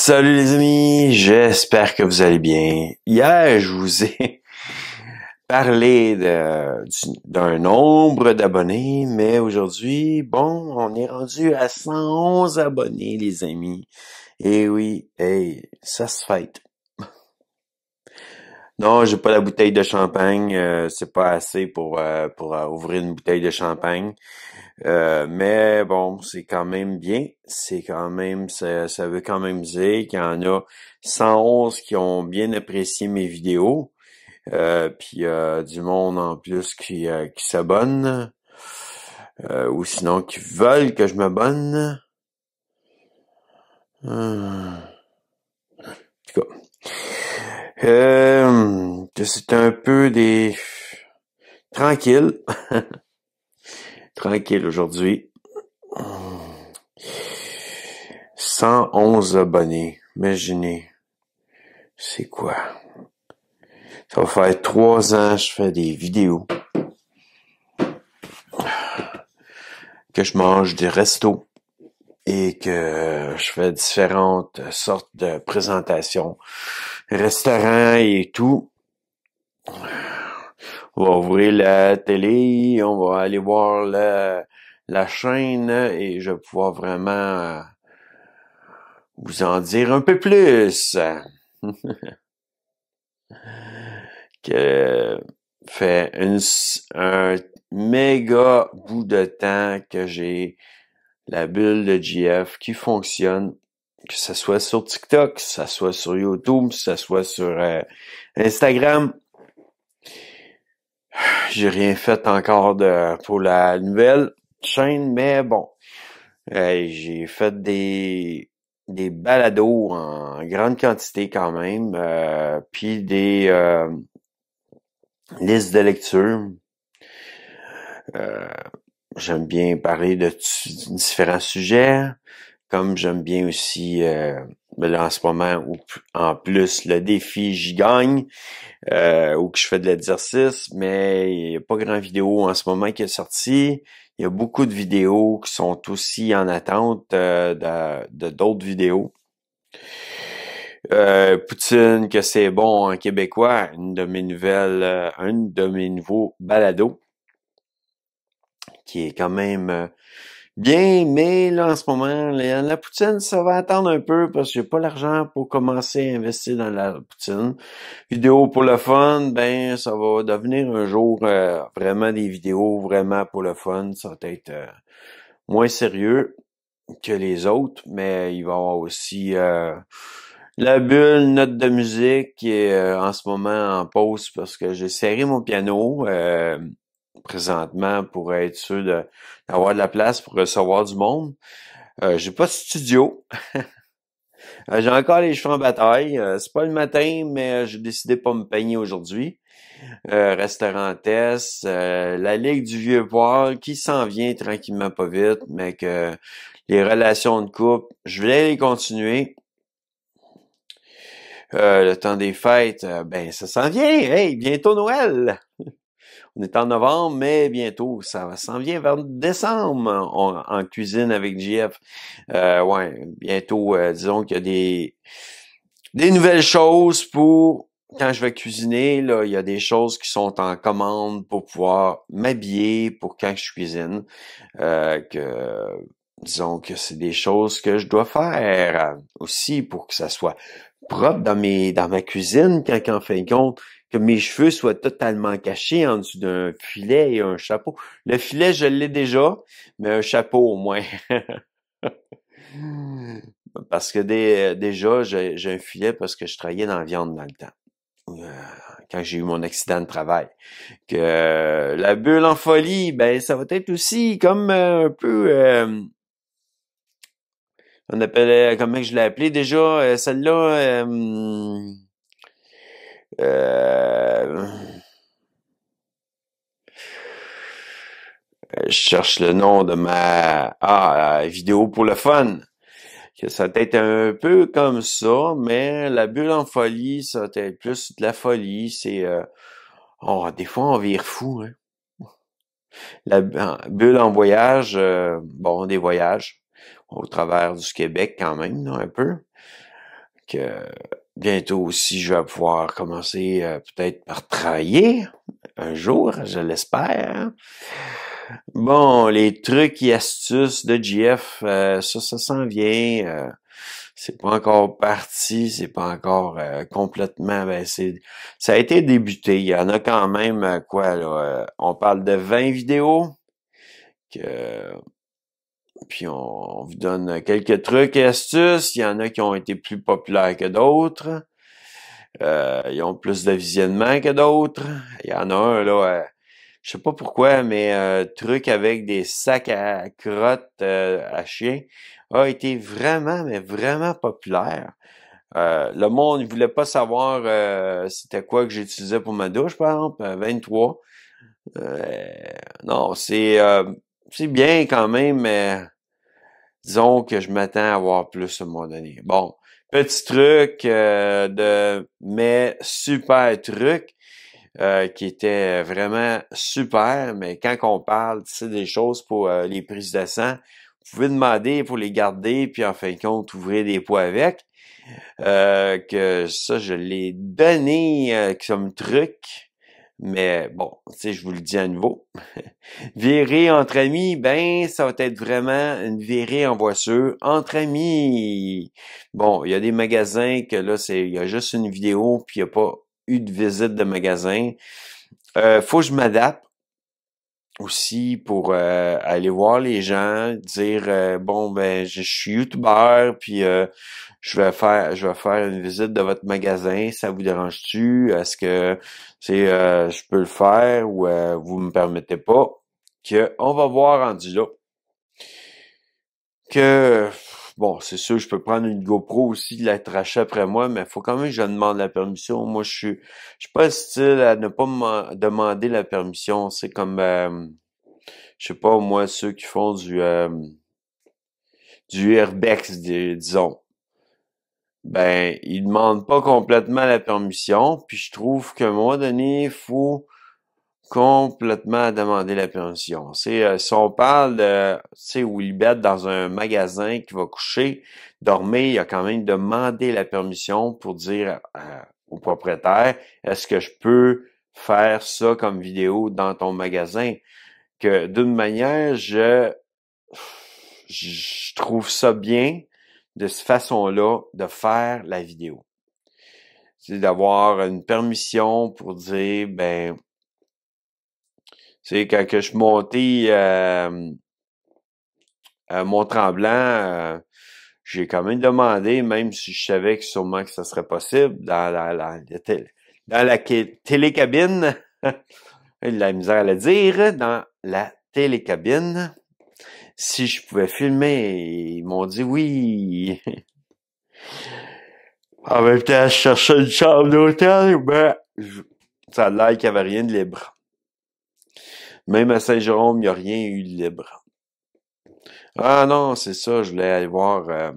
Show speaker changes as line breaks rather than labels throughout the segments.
Salut les amis, j'espère que vous allez bien. Hier, je vous ai parlé d'un nombre d'abonnés, mais aujourd'hui, bon, on est rendu à 111 abonnés les amis. Et oui, hey, ça se fête. Non, j'ai pas la bouteille de champagne, c'est pas assez pour ouvrir une bouteille de champagne. Mais bon, c'est quand même bien. C'est quand même, ça veut quand même dire qu'il y en a 111 qui ont bien apprécié mes vidéos. Puis du monde en plus qui s'abonne. Ou sinon qui veulent que je m'abonne. En tout cas. Que c'est un peu des... Tranquille. Tranquille aujourd'hui. 111 abonnés. Imaginez. C'est quoi? Ça va faire 3 ans que je fais des vidéos. Que je mange des restos. Et que je fais différentes sortes de présentations. Restaurants et tout. On va ouvrir la télé, on va aller voir la chaîne et je vais pouvoir vraiment vous en dire un peu plus. Que fait un méga bout de temps que j'ai la bulle de GF qui fonctionne, que ce soit sur TikTok, que ce soit sur YouTube, que ce soit sur Instagram. J'ai rien fait encore pour la nouvelle chaîne, mais bon, j'ai fait des balados en grande quantité quand même, puis des listes de lecture. J'aime bien parler de différents sujets, comme j'aime bien aussi, là en ce moment, en plus le défi j'y gagne, où que je fais de l'exercice, mais il n'y a pas grand vidéo en ce moment qui est sorti. Il y a beaucoup de vidéos qui sont aussi en attente de d'autres vidéos. Poutine, que c'est bon en québécois, une de mes nouveaux balados, qui est quand même bien, mais là en ce moment, la poutine, ça va attendre un peu parce que j'ai pas l'argent pour commencer à investir dans la poutine. Vidéo pour le fun, ben ça va devenir un jour vraiment des vidéos vraiment pour le fun. Ça va être moins sérieux que les autres, mais il va y avoir aussi la bulle, note de musique qui est en ce moment en pause parce que j'ai serré mon piano présentement pour être sûr d'avoir de la place pour recevoir du monde. J'ai pas de studio. J'ai encore les cheveux en bataille. C'est pas le matin, mais j'ai décidé de pas me peigner aujourd'hui. Restaurant test, la Ligue du Vieux-Port qui s'en vient tranquillement pas vite, mais que les relations de couple, je voulais les continuer. Le temps des fêtes, ben ça s'en vient. Hey, bientôt Noël! On est en novembre, mais bientôt, ça s'en vient vers décembre en cuisine avec JF. Ouais, bientôt, disons qu'il y a des nouvelles choses pour quand je vais cuisiner. Là, il y a des choses qui sont en commande pour pouvoir m'habiller pour quand je cuisine. Disons que c'est des choses que je dois faire aussi pour que ça soit propre dans ma cuisine quand en fin de compte que mes cheveux soient totalement cachés en dessous d'un filet et un chapeau. Le filet, je l'ai déjà, mais un chapeau au moins. Parce que déjà, j'ai un filet parce que je travaillais dans la viande dans le temps. Euh, Quand j'ai eu mon accident de travail. Que la bulle en folie, ben ça va être aussi comme un peu on appelait, comment je l'ai appelé déjà, celle-là, euh, je cherche le nom de ma vidéo pour le fun. Que ça va être un peu comme ça, mais la bulle en folie, ça va être plus de la folie. C'est des fois on vire fou, hein. La bulle en voyage, bon, des voyages au travers du Québec quand même, là, un peu. que bientôt aussi, je vais pouvoir commencer peut-être par travailler un jour, je l'espère. Bon, les trucs et astuces de GF, ça s'en vient. C'est pas encore parti, c'est pas encore complètement. Ça a été débuté. Il y en a quand même quoi là. On parle de 20 vidéos. Puis on vous donne quelques trucs et astuces. Il y en a qui ont été plus populaires que d'autres. Ils ont plus de visionnement que d'autres. Il y en a un là. Je sais pas pourquoi, mais truc avec des sacs à crottes à chien a été vraiment, mais vraiment populaire. Le monde, il voulait pas savoir c'était quoi que j'utilisais pour ma douche, par exemple, 23. Non, c'est bien quand même, mais disons que je m'attends à avoir plus à un moment donné. Bon, petit truc mais super truc. Qui était vraiment super, mais quand on parle, tu sais, des choses pour les prises de sang, vous pouvez demander pour les garder, puis en fin de compte, ouvrir des poids avec. Que ça, je l'ai donné comme truc, mais bon, tu sais, je vous le dis à nouveau. Virer entre amis, ben, ça va être vraiment une virée en voiture entre amis. Bon, il y a des magasins que là, il y a juste une vidéo, puis il n'y a pas eu de visite de magasin. Faut que je m'adapte aussi pour aller voir les gens, dire bon ben je suis youtubeur puis je vais faire une visite de votre magasin, ça vous dérange-tu? Est-ce que je peux le faire ou vous me permettez pas? Que on va voir rendu là. Que bon, c'est sûr, je peux prendre une GoPro aussi, la tracher après moi, mais il faut quand même que je demande la permission. Moi, je suis pas le style à ne pas me demander la permission. C'est comme je sais pas, moi, ceux qui font du urbex, disons. Ben, ils demandent pas complètement la permission, puis je trouve qu'à un moment donné, il faut complètement demander la permission. Si on parle de, tu sais, Willibet dans un magasin qui va coucher, dormir, il a quand même demandé la permission pour dire au propriétaire, est-ce que je peux faire ça comme vidéo dans ton magasin? Que d'une manière, je trouve ça bien de cette façon-là de faire la vidéo. C'est d'avoir une permission pour dire, ben, c'est quand que je suis monté à Mont-Tremblant, j'ai quand même demandé, même si je savais que sûrement que ça serait possible, dans la télécabine, la misère à le dire, dans la télécabine, si je pouvais filmer, ils m'ont dit oui. En même temps, je cherchais une chambre d'hôtel, ben, ça a l'air qu'il n'y avait rien de libre. Même à Saint-Jérôme, il n'y a rien eu de libre. Ah non, c'est ça, je voulais aller voir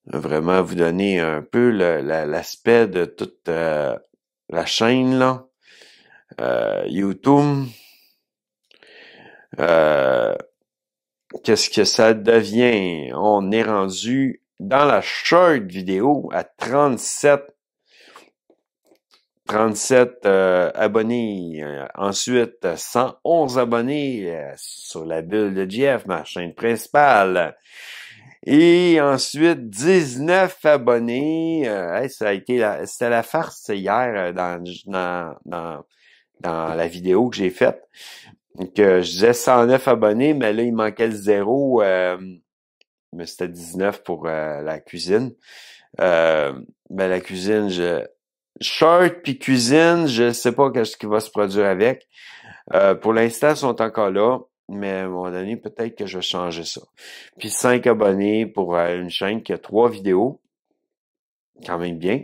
vraiment vous donner un peu l'aspect de toute la chaîne, là. YouTube. Qu'est-ce que ça devient? On est rendu dans la short vidéo à 37 abonnés. Ensuite, 111 abonnés sur la bulle de Jeff, ma chaîne principale. Et ensuite, 19 abonnés. Ça a été c'était la farce hier dans la vidéo que j'ai faite. Que je disais 109 abonnés, mais là, il manquait le zéro. Mais c'était 19 pour la cuisine. Mais la cuisine, short puis cuisine, je sais pas ce qui va se produire avec. Pour l'instant, ils sont encore là, mais à un moment donné, peut-être que je vais changer ça. Puis 5 abonnés pour une chaîne qui a 3 vidéos. Quand même bien.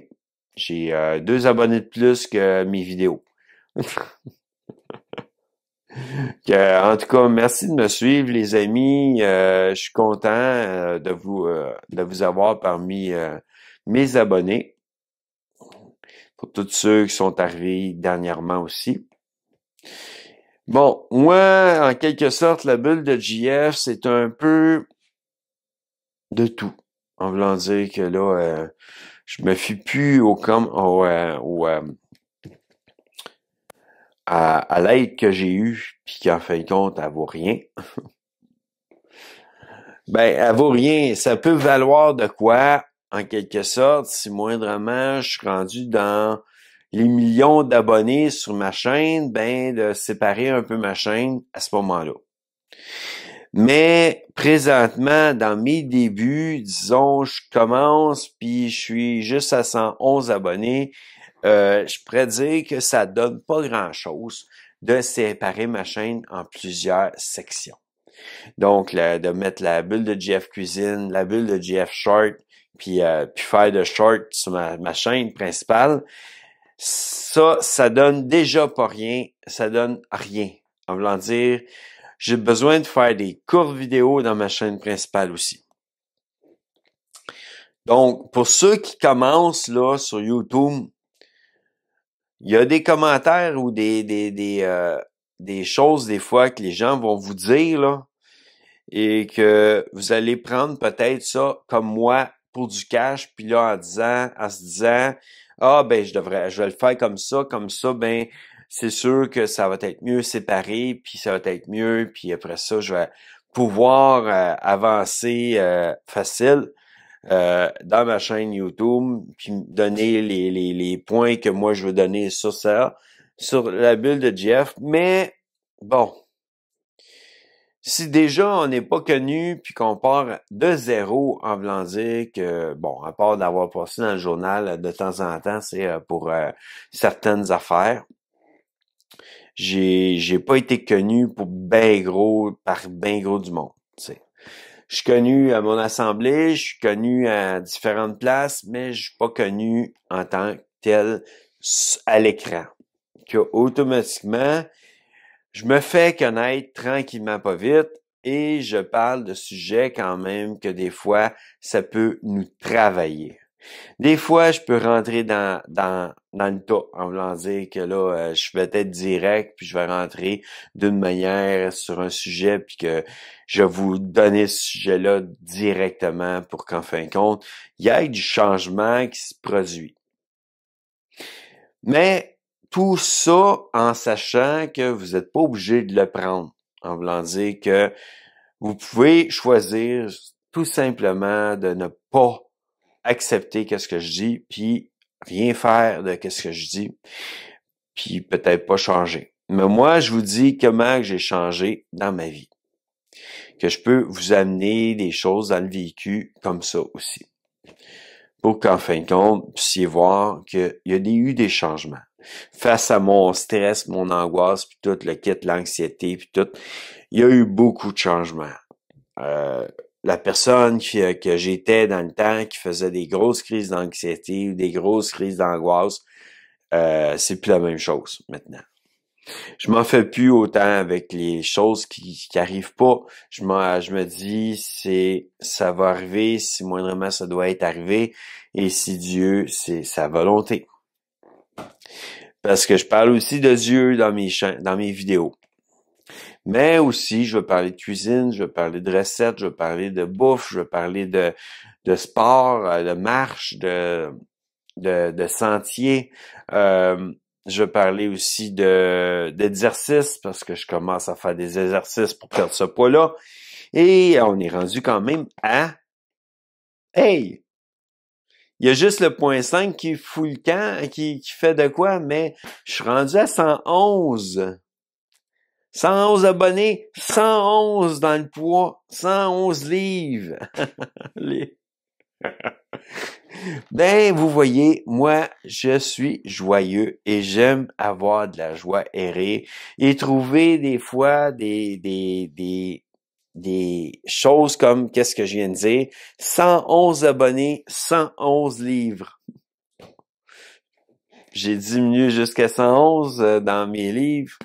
J'ai 2 abonnés de plus que mes vidéos. En tout cas, merci de me suivre, les amis. Je suis content de vous avoir parmi mes abonnés. Pour tous ceux qui sont arrivés dernièrement aussi. Bon, moi, en quelque sorte, la bulle de JF, c'est un peu de tout. En voulant dire que là, je me fie plus à l'aide que j'ai eue, puis qu'en fin de compte, elle vaut rien. Ben, elle vaut rien. Ça peut valoir de quoi, en quelque sorte, si moindrement je suis rendu dans les millions d'abonnés sur ma chaîne, ben, de séparer un peu ma chaîne à ce moment-là. Mais présentement, dans mes débuts, disons, je commence puis je suis juste à 111 abonnés, je pourrais dire que ça donne pas grand-chose de séparer ma chaîne en plusieurs sections. Donc, de mettre la bulle de GF Cuisine, la bulle de GF Short, puis faire de short sur ma chaîne principale, ça donne déjà pas rien, ça donne rien. En voulant dire, j'ai besoin de faire des courtes vidéos dans ma chaîne principale aussi. Donc, pour ceux qui commencent là sur YouTube, il y a des commentaires ou des choses des fois que les gens vont vous dire là, et que vous allez prendre peut-être ça comme moi pour du cash, puis là en se disant ah ben je vais le faire comme ça, ben c'est sûr que ça va être mieux séparé, puis ça va être mieux, puis après ça je vais pouvoir avancer facile dans ma chaîne YouTube, puis donner les points que moi je veux donner sur ça, sur la bulle de Jeff. Mais bon, si déjà on n'est pas connu puis qu'on part de zéro en voulant dire que, bon, à part d'avoir passé dans le journal de temps en temps, c'est pour certaines affaires, j'ai pas été connu pour par ben gros du monde, t'sais. Je suis connu à mon assemblée, je suis connu à différentes places, mais je suis pas connu en tant que tel à l'écran. Que automatiquement, je me fais connaître tranquillement pas vite et je parle de sujets quand même que des fois, ça peut nous travailler. Des fois, je peux rentrer dans le tas en voulant dire que là, je vais être direct puis je vais rentrer d'une manière sur un sujet puis que je vais vous donner ce sujet-là directement pour qu'en fin de compte, il y ait du changement qui se produit. Mais tout ça en sachant que vous n'êtes pas obligé de le prendre, en voulant dire que vous pouvez choisir tout simplement de ne pas accepter qu'est-ce que je dis, puis rien faire de qu'est-ce que je dis, puis peut-être pas changer. Mais moi, je vous dis comment j'ai changé dans ma vie. Que je peux vous amener des choses dans le véhicule comme ça aussi. Pour qu'en fin de compte, vous puissiez voir qu'il y a eu des changements. Face à mon stress, mon angoisse, puis tout, le kit, l'anxiété, puis tout, il y a eu beaucoup de changements. La personne que j'étais dans le temps, qui faisait des grosses crises d'anxiété ou des grosses crises d'angoisse, c'est plus la même chose maintenant. Je m'en fais plus autant avec les choses qui arrivent pas. Je me dis, ça va arriver si moindrement ça doit être arrivé et si Dieu, c'est sa volonté. Parce que je parle aussi de Dieu dans mes vidéos. Mais aussi, je veux parler de cuisine, je veux parler de recettes, je veux parler de bouffe, je veux parler de sport, de marche, de sentier. Je veux parler aussi d'exercice parce que je commence à faire des exercices pour perdre ce poids-là. Et on est rendu quand même à... Hey! Il y a juste le point 5 qui fout le camp, qui fait de quoi, mais je suis rendu à 111. 111 abonnés, 111 dans le poids, 111 livres. Ben, vous voyez, moi, je suis joyeux et j'aime avoir de la joie et rire et trouver des fois des choses comme, qu'est-ce que je viens de dire, 111 abonnés, 111 livres. J'ai diminué jusqu'à 111 dans mes livres.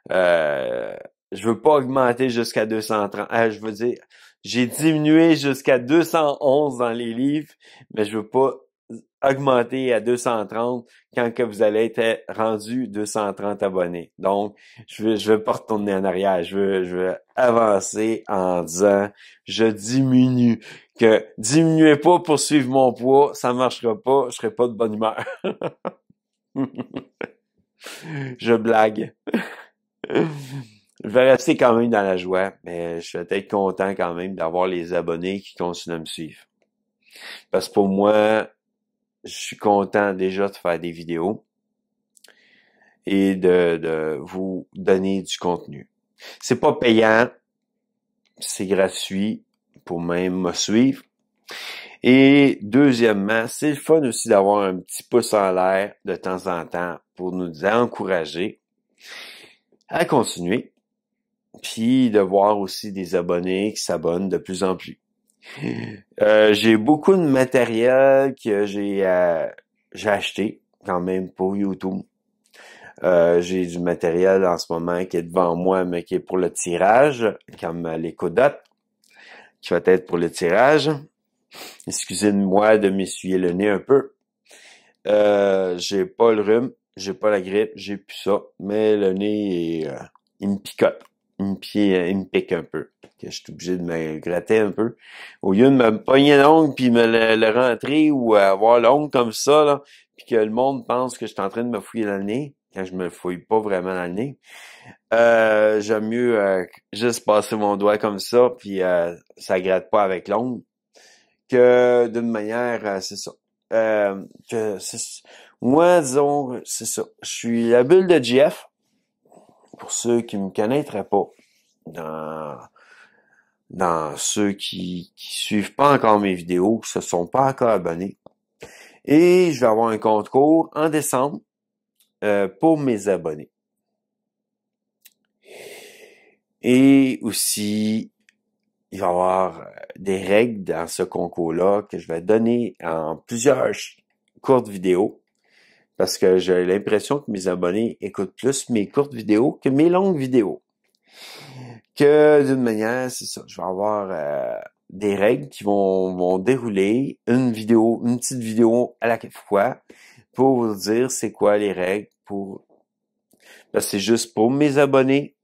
Je veux pas augmenter jusqu'à 230. Je veux dire, j'ai diminué jusqu'à 211 dans les livres, mais je veux pas augmenter à 230 quand que vous allez être rendu 230 abonnés. Donc, je veux pas retourner en arrière. Je veux avancer en disant, je diminue. Que diminuez pas pour suivre mon poids, ça marchera pas, je serai pas de bonne humeur. Je blague. Je vais rester quand même dans la joie, mais je vais être content quand même d'avoir les abonnés qui continuent à me suivre. Parce que pour moi, je suis content déjà de faire des vidéos et de vous donner du contenu. C'est pas payant, c'est gratuit pour même me suivre. Et deuxièmement, c'est le fun aussi d'avoir un petit pouce en l'air de temps en temps pour nous encourager à continuer. Puis de voir aussi des abonnés qui s'abonnent de plus en plus. J'ai beaucoup de matériel que j'ai acheté quand même pour YouTube. J'ai du matériel en ce moment qui est devant moi, mais qui est pour le tirage, comme les codottes, qui va être pour le tirage. Excusez-moi de m'essuyer le nez un peu. J'ai pas le rhume, j'ai pas la grippe, j'ai plus ça, mais le nez, il me picote. Il me pique un peu. Que je suis obligé de me gratter un peu. Au lieu de me pogner l'ongle puis me le rentrer ou avoir l'ongle comme ça, là, puis que le monde pense que je suis en train de me fouiller dans le nez, quand je me le fouille pas vraiment dans le nez. J'aime mieux juste passer mon doigt comme ça, puis ça gratte pas avec l'ongle, que d'une manière, c'est ça. Moi, disons, c'est ça. Je suis la bulle de Jeff. Pour ceux qui me connaîtraient pas, dans ceux qui suivent pas encore mes vidéos, qui se sont pas encore abonnés. Et je vais avoir un compte court en décembre pour mes abonnés. Et aussi, il va y avoir des règles dans ce concours-là que je vais donner en plusieurs courtes vidéos. Parce que j'ai l'impression que mes abonnés écoutent plus mes courtes vidéos que mes longues vidéos. Que d'une manière, c'est ça, je vais avoir des règles qui vont dérouler une petite vidéo à la fois pour vous dire c'est quoi les règles parce que c'est juste pour mes abonnés.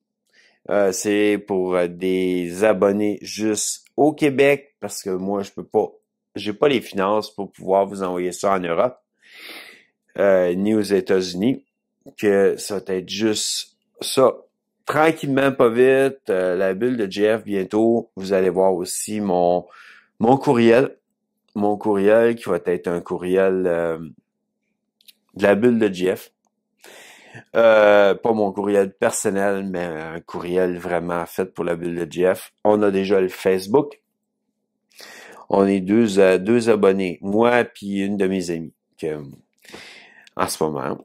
C'est pour des abonnés juste au Québec parce que moi j'ai pas les finances pour pouvoir vous envoyer ça en Europe. Ni aux États-Unis, que ça va être juste ça. Tranquillement, pas vite, la bulle de Jeff, bientôt, vous allez voir aussi mon courriel. Mon courriel qui va être un courriel de la bulle de Jeff. Pas mon courriel personnel, mais un courriel vraiment fait pour la bulle de Jeff. On a déjà le Facebook. On est deux abonnés, moi puis une de mes amies. En ce moment,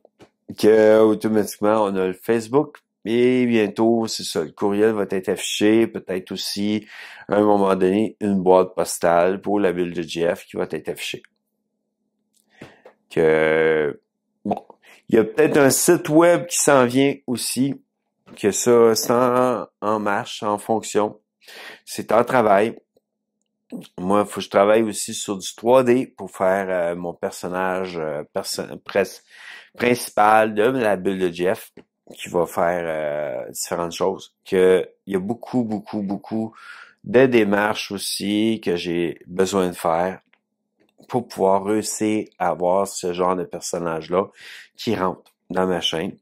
que automatiquement on a le Facebook et bientôt, c'est ça, le courriel va être affiché, peut-être aussi à un moment donné une boîte postale pour la bulle de Jeff qui va être affichée. Que bon, il y a peut-être un site web qui s'en vient aussi, que ça c'est en marche, en fonction. C'est en travail. Moi, il faut que je travaille aussi sur du 3D pour faire mon personnage principal de la bulle de Jeff qui va faire différentes choses. Il y a beaucoup de démarches aussi que j'ai besoin de faire pour pouvoir réussir à avoir ce genre de personnage-là qui rentre dans ma chaîne.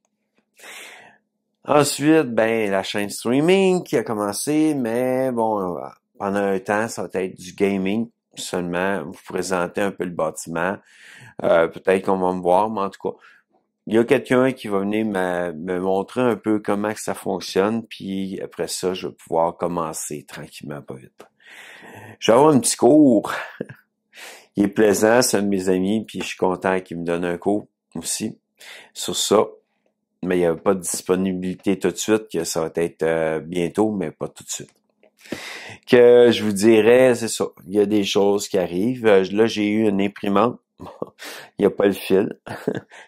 Ensuite, la chaîne streaming qui a commencé, mais bon, pendant un temps, ça va être du gaming seulement, vous présenter un peu le bâtiment. Peut-être qu'on va me voir, mais en tout cas, il y a quelqu'un qui va venir me montrer un peu comment que ça fonctionne, puis après ça, je vais pouvoir commencer tranquillement, pas vite. Je vais avoir un petit cours. Il est plaisant, c'est un de mes amis, puis je suis content qu'il me donne un cours aussi sur ça. Mais il n'y a pas de disponibilité tout de suite, que ça va être bientôt, mais pas tout de suite. Que je vous dirais, c'est ça, il y a des choses qui arrivent. Là, j'ai eu une imprimante. Il n'y a pas le fil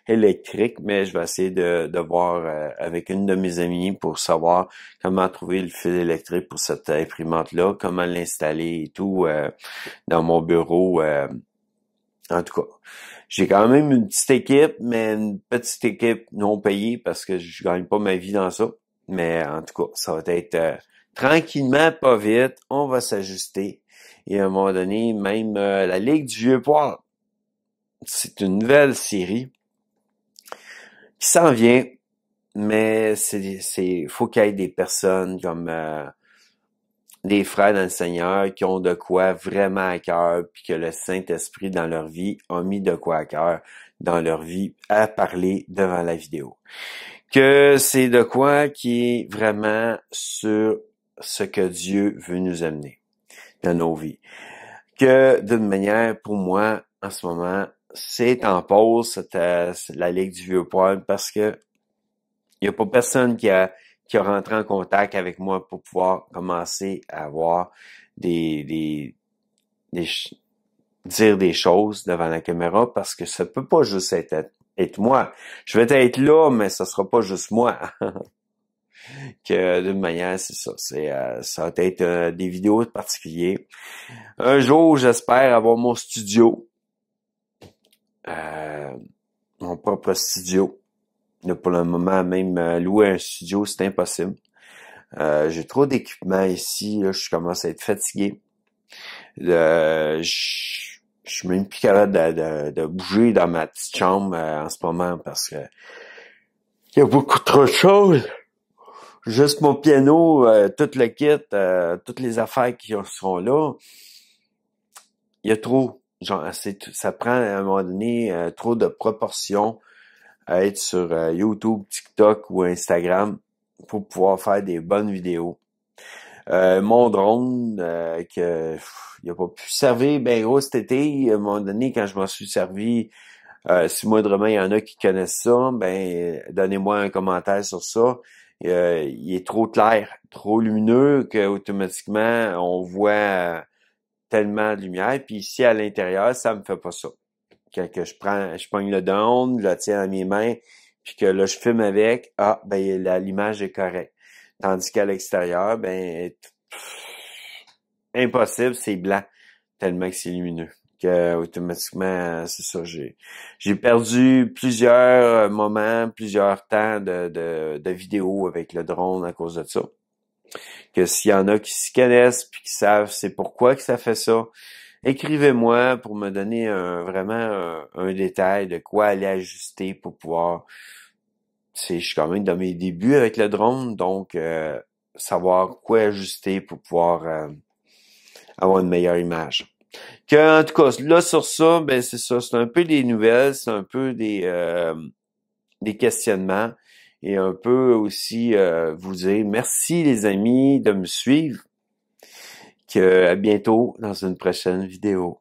électrique, mais je vais essayer de voir avec une de mes amies pour savoir comment trouver le fil électrique pour cette imprimante-là, comment l'installer et tout dans mon bureau. En tout cas, J'ai quand même une petite équipe, mais une petite équipe non payée parce que je gagne pas ma vie dans ça. Mais en tout cas, ça va être tranquillement, pas vite, on va s'ajuster. Et à un moment donné, même la Ligue du Vieux Poil, c'est une nouvelle série qui s'en vient, mais faut qu'il y ait des personnes comme des frères dans le Seigneur qui ont de quoi vraiment à cœur, puis que le Saint-Esprit dans leur vie a mis de quoi à cœur dans leur vie à parler devant la vidéo. Que c'est de quoi qui est vraiment sur ce que Dieu veut nous amener dans nos vies. Que d'une manière, pour moi, en ce moment, c'est en pause la Ligue du Vieux Poil parce que il n'y a pas personne qui a rentré en contact avec moi pour pouvoir commencer à avoir dire des choses devant la caméra parce que ça peut pas juste être moi. Je vais être là, mais ça sera pas juste moi. Que d'une manière, c'est ça. Ça va être des vidéos particulières. Un jour, j'espère avoir mon studio. Mon propre studio. Là, pour le moment, même louer un studio, c'est impossible. J'ai trop d'équipements ici. Là, je commence à être fatigué. Je suis même plus capable de bouger dans ma petite chambre en ce moment parce que il y a beaucoup trop de choses. Juste mon piano, tout le kit, toutes les affaires qui sont là. Il y a trop. Genre, ça prend à un moment donné trop de proportions à être sur YouTube, TikTok ou Instagram pour pouvoir faire des bonnes vidéos. Mon drone, il a pas pu servir ben gros cet été. À un moment donné, quand je m'en suis servi, si moi vraiment il y en a qui connaissent ça, ben donnez-moi un commentaire sur ça. Il est trop clair, trop lumineux que automatiquement on voit tellement de lumière. Puis ici à l'intérieur, ça me fait pas ça. Quand que je pogne le drone, je le tiens dans mes mains, puis que là je filme avec, ben l'image est correcte. Tandis qu'à l'extérieur, ben impossible, c'est blanc, tellement que c'est lumineux. Que automatiquement, c'est ça, j'ai perdu plusieurs moments, plusieurs temps de vidéos avec le drone à cause de ça. Que s'il y en a qui s'y connaissent puis qui savent c'est pourquoi que ça fait ça, écrivez-moi pour me donner vraiment un détail de quoi aller ajuster pour pouvoir. Je suis quand même dans mes débuts avec le drone, donc savoir quoi ajuster pour pouvoir avoir une meilleure image. En tout cas, là sur ça, ben c'est ça, c'est un peu des nouvelles, c'est un peu des questionnements et un peu aussi vous dire merci les amis de me suivre. À bientôt dans une prochaine vidéo.